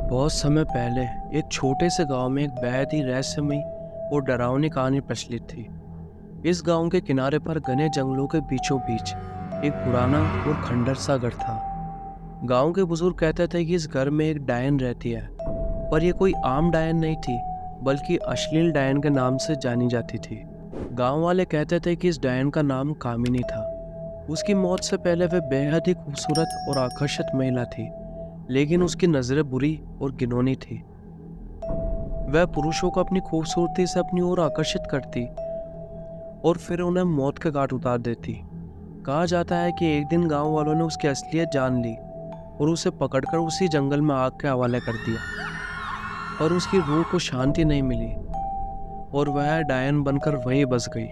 बहुत समय पहले एक छोटे से गांव में एक बेहद ही रहस्यमयी और डरावनी कहानी प्रचलित थी। इस गांव के किनारे पर घने जंगलों के बीचों बीच एक पुराना और खंडर सा घर था। गांव के बुजुर्ग कहते थे कि इस घर में एक डायन रहती है, पर यह कोई आम डायन नहीं थी, बल्कि अश्लील डायन के नाम से जानी जाती थी। गांव वाले कहते थे कि इस डायन का नाम कामिनी था। उसकी मौत से पहले वह बेहद ही खूबसूरत और आकर्षक महिला थी, लेकिन उसकी नजरें बुरी और घिनौनी थी। वह पुरुषों को अपनी खूबसूरती से अपनी ओर आकर्षित करती और फिर उन्हें मौत के घाट उतार देती। कहा जाता है कि एक दिन गांव वालों ने उसकी असलियत जान ली और उसे पकड़कर उसी जंगल में आग के हवाले कर दिया, पर उसकी रूह को शांति नहीं मिली और वह डायन बनकर वहीं बस गई।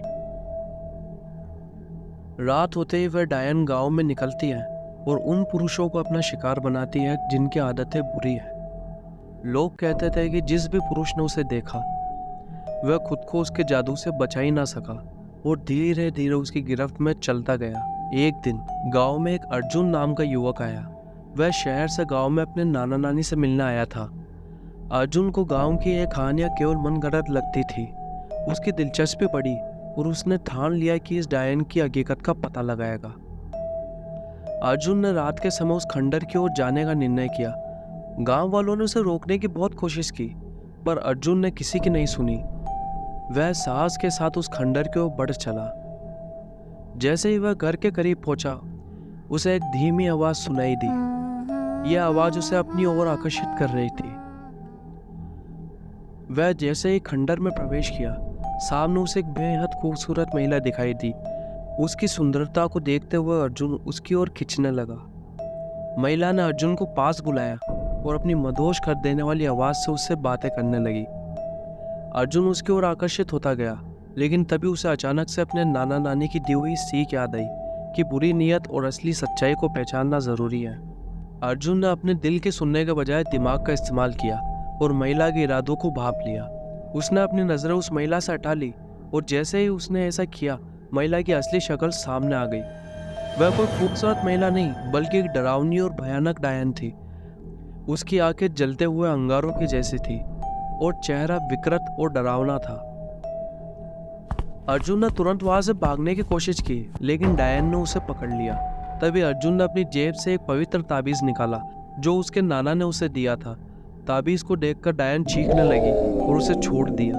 रात होते ही वह डायन गांव में निकलती है और उन पुरुषों को अपना शिकार बनाती है जिनकी आदतें बुरी है। लोग कहते थे कि जिस भी पुरुष ने उसे देखा वह खुद को उसके जादू से बचा ही ना सका और धीरे धीरे उसकी गिरफ्त में चलता गया। एक दिन गांव में एक अर्जुन नाम का युवक आया। वह शहर से गांव में अपने नाना नानी से मिलने आया था। अर्जुन को गांव की ये कहानियां केवल मनगढ़ंत लगती थी। उसकी दिलचस्पी बढ़ी और उसने ठान लिया कि इस डायन की हकीकत का पता लगाएगा। अर्जुन ने रात के समय उस खंडर की ओर जाने का निर्णय किया। गांव वालों ने उसे रोकने की बहुत कोशिश की, पर अर्जुन ने किसी की नहीं सुनी। वह साहस के साथ उस खंडर की ओर बढ़ चला। जैसे ही वह घर के करीब पहुंचा, उसे एक धीमी आवाज सुनाई दी। यह आवाज उसे अपनी ओर आकर्षित कर रही थी। वह जैसे ही खंडर में प्रवेश किया, सामने उसे एक बेहद खूबसूरत महिला दिखाई दी। उसकी सुंदरता को देखते हुए अर्जुन उसकी ओर खींचने लगा। महिला ने अर्जुन को पास बुलाया और अपनी मदहोश कर देने वाली आवाज से उससे बातें करने लगी। अर्जुन उसकी ओर आकर्षित होता गया, लेकिन तभी उसे अचानक से अपने नाना नानी की दी हुई सीख याद आई कि बुरी नीयत और असली सच्चाई को पहचानना जरूरी है। अर्जुन ने अपने दिल के सुनने के बजाय दिमाग का इस्तेमाल किया और महिला के इरादों को भांप लिया। उसने अपनी नजरें उस महिला से हटा ली और जैसे ही उसने ऐसा किया, महिला की असली शक्ल सामने आ गई। वह कोई खूबसूरत महिला नहीं, बल्कि एक डरावनी और भयानक डायन थी। उसकी आंखें जलते हुए अंगारों की जैसी थी और चेहरा विकृत और डरावना था। अर्जुन ने तुरंत वहां से भागने की कोशिश की, लेकिन डायन ने उसे पकड़ लिया। तभी अर्जुन ने अपनी जेब से एक पवित्र ताबीज निकाला जो उसके नाना ने उसे दिया था। ताबीज को देखकर डायन चीखने लगी और उसे छोड़ दिया।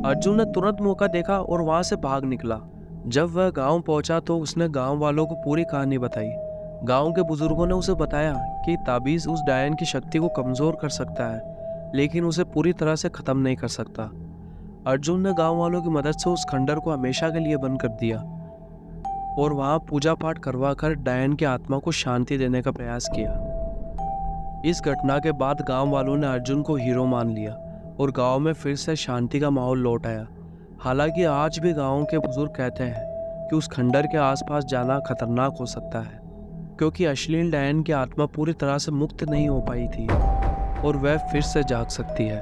अर्जुन ने तुरंत मौका देखा और वहां से भाग निकला। जब वह गांव पहुंचा तो उसने गांव वालों को पूरी कहानी बताई। गांव के बुजुर्गों ने उसे बताया कि ताबीज उस डायन की शक्ति को कमजोर कर सकता है, लेकिन उसे पूरी तरह से खत्म नहीं कर सकता। अर्जुन ने गांव वालों की मदद से उस खंडर को हमेशा के लिए बंद कर दिया और वहां पूजा पाठ करवाकर डायन की आत्मा को शांति देने का प्रयास किया। इस घटना के बाद गांव वालों ने अर्जुन को हीरो मान लिया और गांव में फिर से शांति का माहौल लौट आया। हालांकि आज भी गांव के बुजुर्ग कहते हैं कि उस खंडर के आसपास जाना खतरनाक हो सकता है, क्योंकि अश्लील डायन की आत्मा पूरी तरह से मुक्त नहीं हो पाई थी और वह फिर से जाग सकती है।